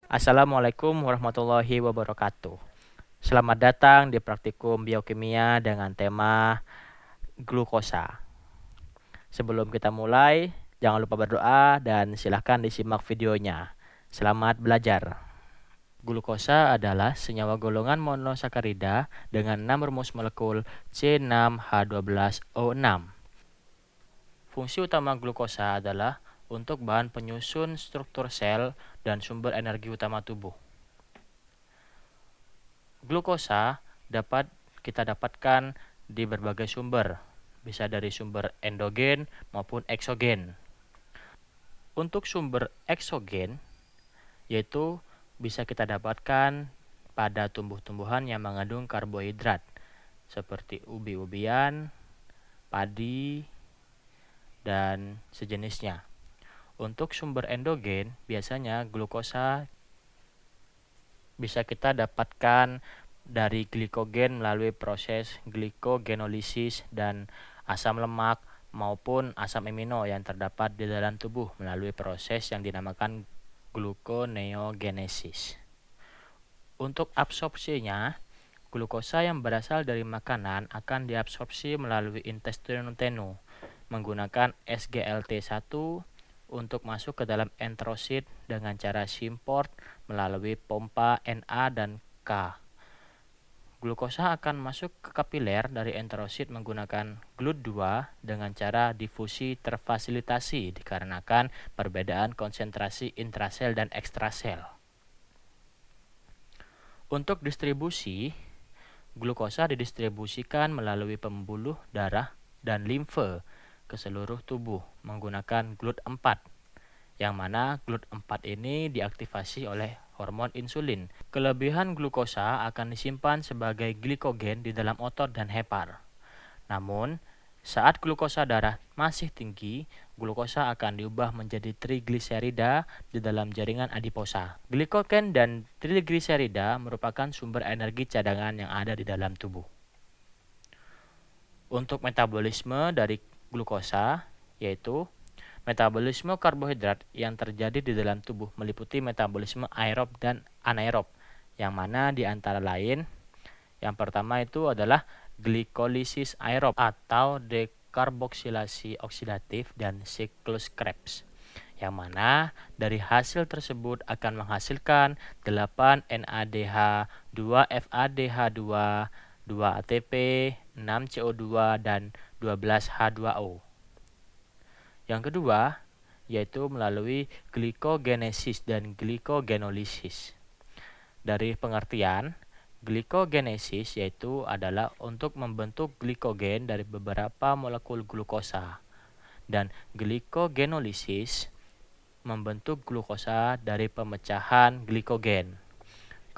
Assalamualaikum warahmatullahi wabarakatuh. Selamat datang di praktikum biokimia dengan tema glukosa. Sebelum kita mulai, jangan lupa berdoa dan silahkan disimak videonya. Selamat belajar. Glukosa adalah senyawa golongan monosakarida dengan 6 rumus molekul C6H12O6. Fungsi utama glukosa adalah untuk bahan penyusun struktur sel dan sumber energi utama tubuh. Glukosa dapat kita dapatkan di berbagai sumber, bisa dari sumber endogen maupun eksogen. Untuk sumber eksogen, yaitu bisa kita dapatkan pada tumbuh-tumbuhan yang mengandung karbohidrat, seperti ubi-ubian, padi, dan sejenisnya. Untuk sumber endogen, biasanya glukosa bisa kita dapatkan dari glikogen melalui proses glikogenolisis dan asam lemak maupun asam amino yang terdapat di dalam tubuh melalui proses yang dinamakan gluconeogenesis. Untuk absorpsinya, glukosa yang berasal dari makanan akan diabsorpsi melalui intestino menggunakan SGLT1 untuk masuk ke dalam enterosit dengan cara simport melalui pompa Na dan K. Glukosa akan masuk ke kapiler dari enterosit menggunakan GLUT2 dengan cara difusi terfasilitasi dikarenakan perbedaan konsentrasi intrasel dan ekstrasel. Untuk distribusi, glukosa didistribusikan melalui pembuluh darah dan limfe ke seluruh tubuh menggunakan GLUT4, yang mana GLUT4 ini diaktifasi oleh hormon insulin. Kelebihan glukosa akan disimpan sebagai glikogen di dalam otot dan hepar. Namun, saat glukosa darah masih tinggi, glukosa akan diubah menjadi trigliserida di dalam jaringan adiposa. Glikogen dan trigliserida merupakan sumber energi cadangan yang ada di dalam tubuh. Untuk metabolisme dari glukosa, yaitu metabolisme karbohidrat yang terjadi di dalam tubuh meliputi metabolisme aerob dan anaerob, yang mana di antara lain, yang pertama itu adalah glikolisis aerob atau dekarboksilasi oksidatif dan siklus Krebs, yang mana dari hasil tersebut akan menghasilkan 8 NADH, 2 FADH2, 2 ATP, 6 CO2, dan 12 H2O. Yang kedua, yaitu melalui glikogenesis dan glikogenolisis. Dari pengertian, glikogenesis yaitu adalah untuk membentuk glikogen dari beberapa molekul glukosa, dan glikogenolisis membentuk glukosa dari pemecahan glikogen.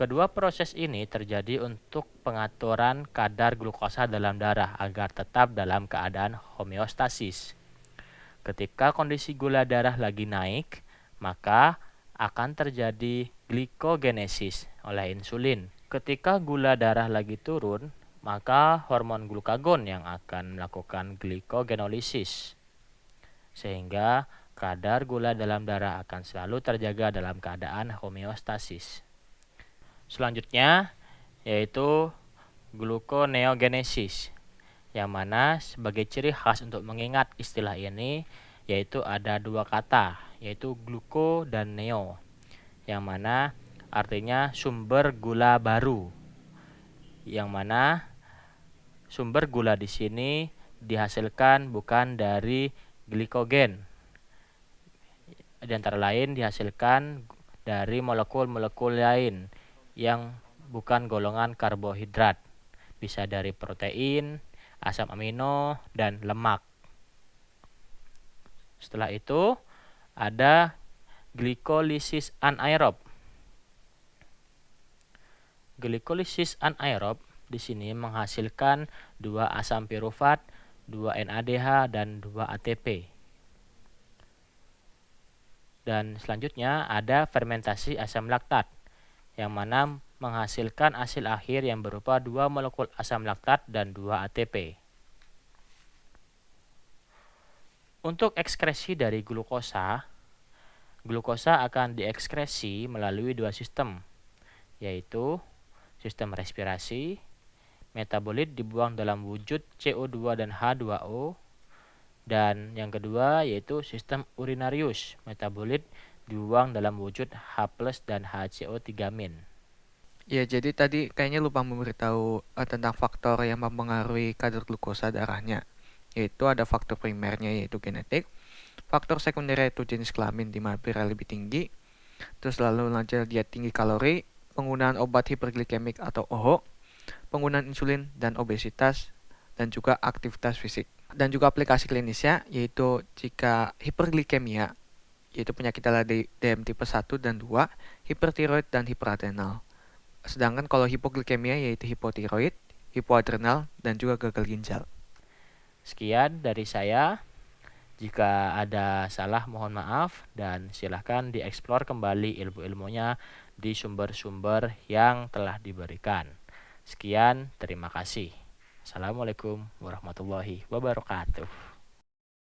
Kedua proses ini terjadi untuk pengaturan kadar glukosa dalam darah agar tetap dalam keadaan homeostasis. Ketika kondisi gula darah lagi naik, maka akan terjadi glikogenesis oleh insulin. Ketika gula darah lagi turun, maka hormon glukagon yang akan melakukan glikogenolisis, sehingga kadar gula dalam darah akan selalu terjaga dalam keadaan homeostasis. Selanjutnya yaitu gluconeogenesis, yang mana sebagai ciri khas untuk mengingat istilah ini yaitu ada dua kata, yaitu gluko dan neo, yang mana artinya sumber gula baru, yang mana sumber gula di sini dihasilkan bukan dari glikogen, di antara lain dihasilkan dari molekul-molekul lain yang bukan golongan karbohidrat, bisa dari protein, asam amino, dan lemak. Setelah itu ada glikolisis anaerob. Glikolisis anaerob di sini menghasilkan 2 asam pirufat, 2 NADH, dan 2 ATP. Dan selanjutnya ada fermentasi asam laktat, yang mana menghasilkan hasil akhir yang berupa 2 molekul asam laktat dan 2 ATP. Untuk ekskresi dari glukosa, Glukosa akan diekskresi melalui dua sistem, yaitu sistem respirasi, metabolit dibuang dalam wujud CO2 dan H2O, dan yang kedua yaitu sistem urinarius, metabolit dibuang dalam wujud H+ dan HCO3-. Ya, jadi tadi kayaknya lupa memberitahu tentang faktor yang mempengaruhi kadar glukosa darahnya. Yaitu ada faktor primernya yaitu genetik, faktor sekunder yaitu jenis kelamin di mana pria lebih tinggi, terus lalu lanjut diet tinggi kalori, penggunaan obat hiperglikemik atau OHO, penggunaan insulin dan obesitas, dan juga aktivitas fisik. Dan juga aplikasi klinisnya yaitu jika hiperglikemia, yaitu penyakit darah DM tipe 1 dan 2, hipertiroid dan hiperadrenal. Sedangkan kalau hipoglikemia yaitu hipotiroid, hipoadrenal, dan juga gagal ginjal. Sekian dari saya. Jika ada salah mohon maaf dan silahkan dieksplor kembali ilmu-ilmunya di sumber-sumber yang telah diberikan. Sekian, terima kasih. Assalamualaikum warahmatullahi wabarakatuh.